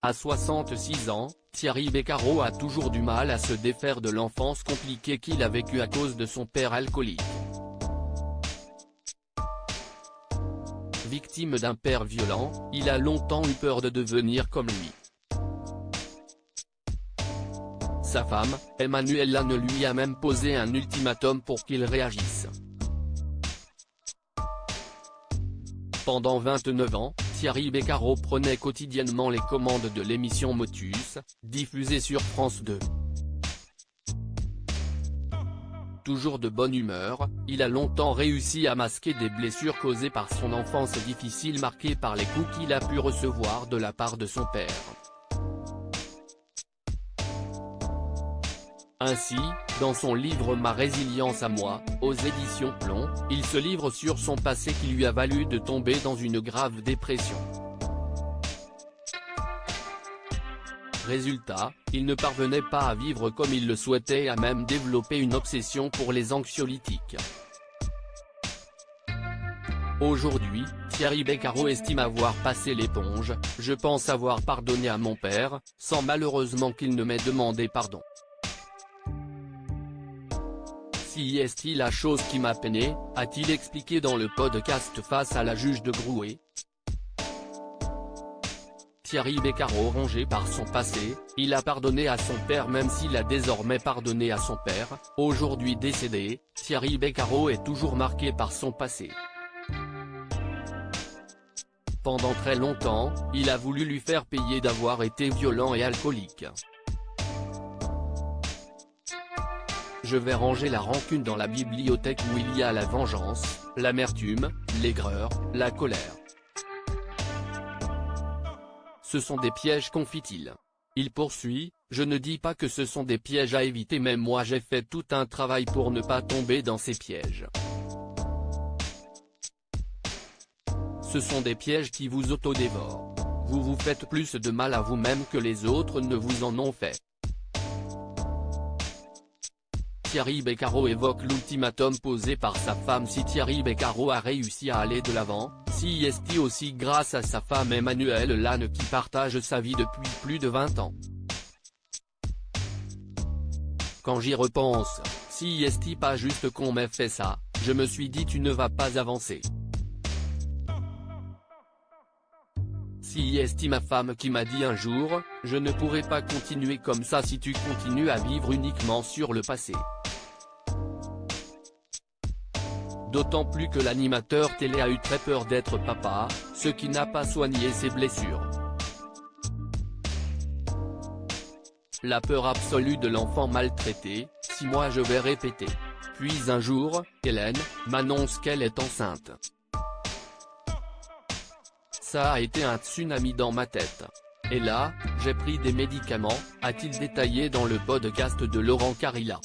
À 66 ans, Thierry Beccaro a toujours du mal à se défaire de l'enfance compliquée qu'il a vécue à cause de son père alcoolique. Victime d'un père violent, il a longtemps eu peur de devenir comme lui. Sa femme, Emmanuella, ne lui a même posé un ultimatum pour qu'il réagisse. Pendant 29 ans, Thierry Beccaro prenait quotidiennement les commandes de l'émission Motus, diffusée sur France 2. Toujours de bonne humeur, il a longtemps réussi à masquer des blessures causées par son enfance difficile marquée par les coups qu'il a pu recevoir de la part de son père. Ainsi, dans son livre Ma résilience à moi, aux éditions Plomb, il se livre sur son passé qui lui a valu de tomber dans une grave dépression. Résultat, il ne parvenait pas à vivre comme il le souhaitait et a même développé une obsession pour les anxiolytiques. Aujourd'hui, Thierry Beccaro estime avoir passé l'éponge. Je pense avoir pardonné à mon père, sans malheureusement qu'il ne m'ait demandé pardon. Si est la chose qui m'a peiné, a-t-il expliqué dans le podcast face à la juge de Groué. Thierry Beccaro, rongé par son passé, il a pardonné à son père même s'il a désormais pardonné à son père, aujourd'hui décédé. Thierry Beccaro est toujours marqué par son passé. Pendant très longtemps, il a voulu lui faire payer d'avoir été violent et alcoolique. Je vais ranger la rancune dans la bibliothèque où il y a la vengeance, l'amertume, l'aigreur, la colère. Ce sont des pièges, confie-t-il. Il poursuit, je ne dis pas que ce sont des pièges à éviter, mais moi j'ai fait tout un travail pour ne pas tomber dans ces pièges. Ce sont des pièges qui vous autodévorent. Vous vous faites plus de mal à vous-même que les autres ne vous en ont fait. Thierry Beccaro évoque l'ultimatum posé par sa femme. Si Thierry Beccaro a réussi à aller de l'avant, si est aussi grâce à sa femme Emmanuella qui partage sa vie depuis plus de 20 ans. Quand j'y repense, si est pas juste qu'on m'ait fait ça, je me suis dit tu ne vas pas avancer. Si est ma femme qui m'a dit un jour, je ne pourrai pas continuer comme ça si tu continues à vivre uniquement sur le passé. D'autant plus que l'animateur télé a eu très peur d'être papa, ce qui n'a pas soigné ses blessures. La peur absolue de l'enfant maltraité. Si moi je vais répéter. Puis un jour, Hélène m'annonce qu'elle est enceinte. Ça a été un tsunami dans ma tête. Et là, j'ai pris des médicaments, a-t-il détaillé dans le podcast de Laurent Carilla.